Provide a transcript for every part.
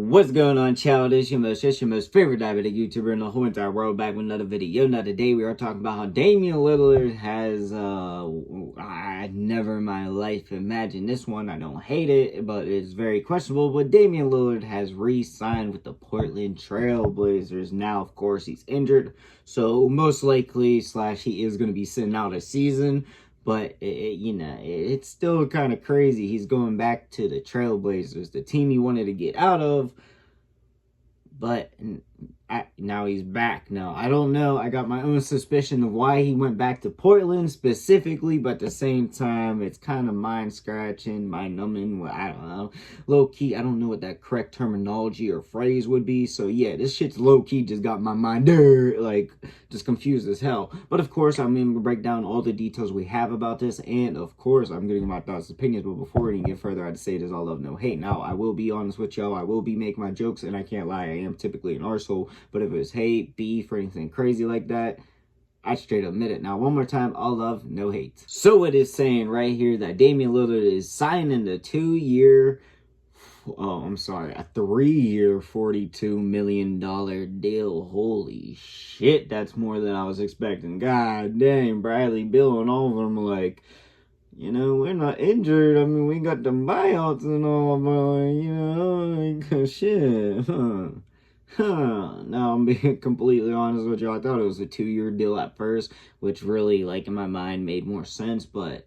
What's going on, child? It's your most favorite diabetic YouTuber in the whole entire world, back with another video. Now today we are talking about how Damian Lillard has I never in my life imagined this one. I don't hate it, but it's very questionable. But Damian Lillard has re-signed with the Portland TrailBlazers. Now, of course, he's injured, so most likely he is going to be sitting out a season. But, it's still kind of crazy. He's going back to the TrailBlazers, the team he wanted to get out of. But now he's back. Now, I don't know. I got my own suspicion of why he went back to Portland specifically. But at the same time, it's kind of mind-scratching, mind-numbing. Well, I don't know. Low-key, I don't know what that correct terminology or phrase would be. So, yeah, this shit's low-key just got my mind, just confused as hell. But, of course, I'm going to break down all the details we have about this. And, of course, I'm getting my thoughts and opinions. But before we get further, I had to say this all love, no hate. Now, I will be honest with y'all. I will be making my jokes. And I can't lie. I am typically an arsehole. But if it was hate, beef, or anything crazy like that, I straight admit it. Now, one more time, all love, no hate. So it is saying right here that Damian Lillard is signing the 3-year, $42 million deal. Holy shit, that's more than I was expecting. God dang, Bradley, Bill, and all of them are like, we're not injured. I mean, we got the buyouts and all, but, shit, Now, I'm being completely honest with you. I thought it was a 2-year deal at first, which really, in my mind, made more sense. But,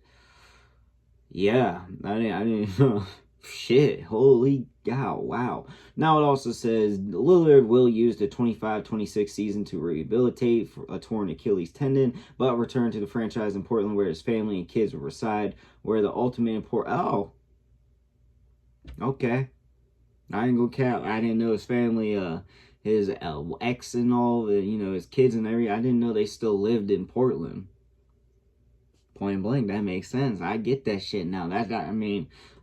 yeah, I didn't shit, holy cow, wow. Now, it also says Lillard will use the 25-26 season to rehabilitate for a torn Achilles tendon, but return to the franchise in Portland where his family and kids will reside, where the ultimate oh, okay. I ain't gonna cap. I didn't know his family, his ex and all, his kids and everything. I didn't know they still lived in Portland. Point blank, that makes sense. I get that shit now.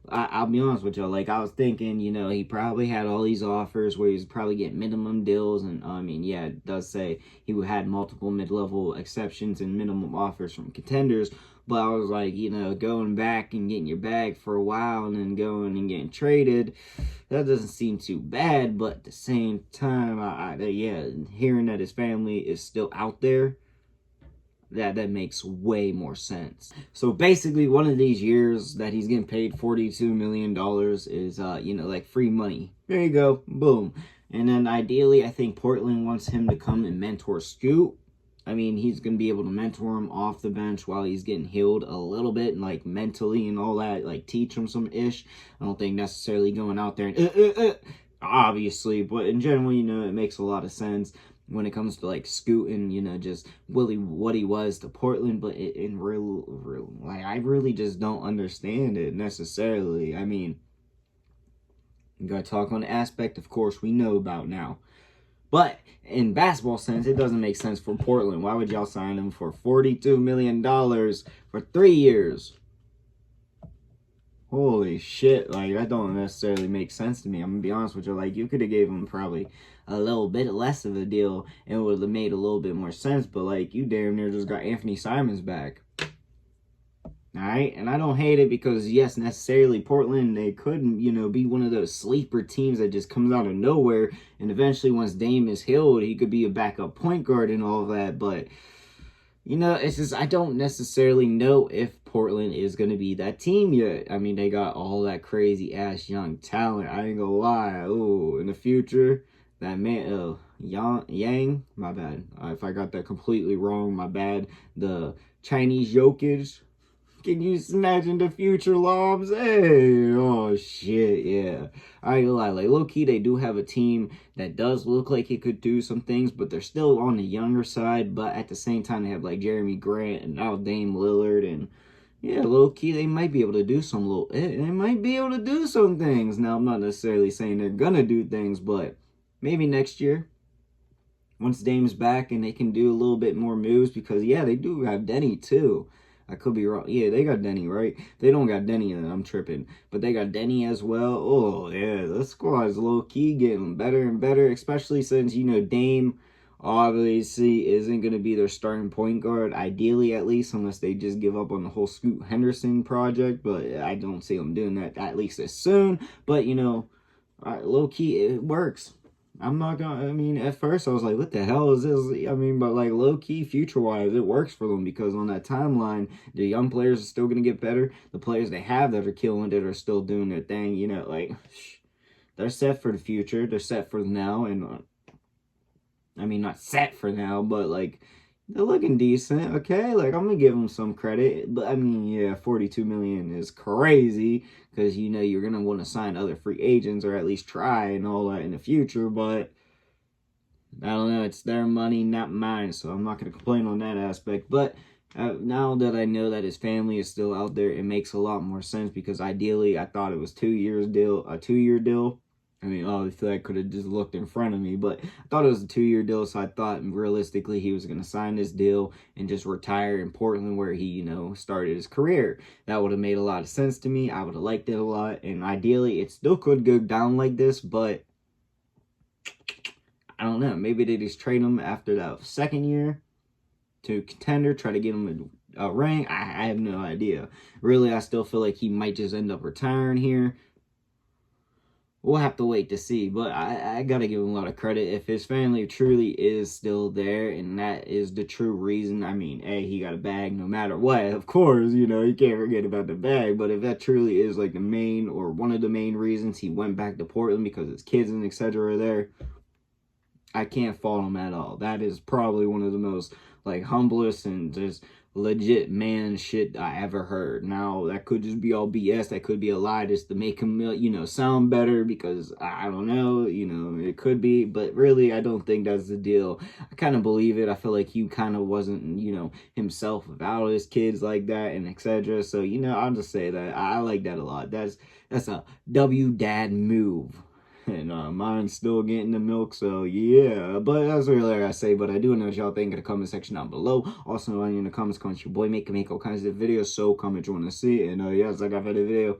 I'll be honest with y'all. I was thinking, he probably had all these offers where he's probably getting minimum deals. And, yeah, it does say he had multiple mid-level exceptions and minimum offers from contenders. But I was like, going back and getting your bag for a while and then going and getting traded, that doesn't seem too bad. But at the same time, hearing that his family is still out there, that makes way more sense. So basically, one of these years that he's getting paid $42 million is, free money. There you go. Boom. And then ideally, I think Portland wants him to come and mentor Scoot. I mean, he's going to be able to mentor him off the bench while he's getting healed a little bit, and, mentally and all that, teach him some ish. I don't think necessarily going out there and, obviously, but in general, it makes a lot of sense when it comes to, Scoot and, just what he was to Portland. But in real, I really just don't understand it necessarily. I mean, you got to talk on the aspect, of course, we know about now. But in basketball sense, it doesn't make sense for Portland. Why would y'all sign him for $42 million for 3 years? Holy shit, that don't necessarily make sense to me. I'm going to be honest with you. You could have gave him probably a little bit less of a deal and it would have made a little bit more sense. But, you damn near just got Anthony Simons back. Alright, and I don't hate it because, yes, necessarily Portland, they couldn't, be one of those sleeper teams that just comes out of nowhere, and eventually once Dame is healed, he could be a backup point guard and all that, but, it's just, I don't necessarily know if Portland is going to be that team yet. I mean, they got all that crazy-ass young talent, I ain't gonna lie. Ooh, in the future, that man, Yang, my bad, if I got that completely wrong, my bad, the Chinese Jokic. Can you imagine the future lobs? Hey, oh shit, yeah. I ain't gonna lie, low-key, they do have a team that does look like it could do some things, but they're still on the younger side. But at the same time, they have Jeremy Grant and now Dame Lillard, and yeah, low-key, they might be able to do they might be able to do some things. Now, I'm not necessarily saying they're gonna do things, but maybe next year, once Dame's back and they can do a little bit more moves, because yeah, they do have Denny too. I could be wrong. Yeah, they got Denny, right? They don't got Denny, and I'm tripping. But they got Denny as well. Oh, yeah, the squad's low-key getting better and better, especially since, Dame obviously isn't going to be their starting point guard, ideally at least, unless they just give up on the whole Scoot Henderson project. But I don't see them doing that, at least as soon. But, Low key, it works. I'm not gonna. I mean, at first I was like, "What the hell is this?" I mean, but like low key, future wise, it works for them because on that timeline, the young players are still gonna get better. The players they have that are killing it are still doing their thing. You know, like they're set for the future. They're set for now, and I mean, not set for now, but like they're looking decent. Okay, like I'm gonna give them some credit, but I mean, yeah, 42 million is crazy because you know you're gonna want to sign other free agents or at least try and all that in the future. But I don't know, it's their money, not mine, so I'm not gonna complain on that aspect. But now that I know that his family is still out there, it makes a lot more sense because ideally I thought it was 2 years deal, a 2 year deal. I mean, obviously I could have just looked in front of me, but I thought it was a 2 year deal, so I thought realistically he was going to sign this deal and just retire in Portland where he, you know, started his career. That would have made a lot of sense to me. I would have liked it a lot, and ideally it still could go down like this, but I don't know. Maybe they just trade him after that second year to contender, try to get him a ring. I have no idea. Really, I still feel like he might just end up retiring here. We'll have to wait to see, but I gotta give him a lot of credit. If his family truly is still there, and that is the true reason, I mean, A, he got a bag no matter what, of course, you know, you can't forget about the bag, but if that truly is like the main or one of the main reasons he went back to Portland because his kids and etc. are there, I can't fault him at all. That is probably one of the most like humblest and just legit man shit I ever heard. Now that could just be all BS. That could be a lie just to make him, you know, sound better because I don't know, you know, it could be, but really I don't think that's the deal. I kind of believe it. I feel like he kind of wasn't, you know, himself without his kids like that and etc. So, you know, I'll just say that I like that a lot. That's a W dad move. And mine's still getting the milk, so yeah. But that's really like I say, but I do know what y'all think in the comment section down below. Also, in the comments, comment your boy make all kinds of videos, so comment you want to see. And yes, I got for the video.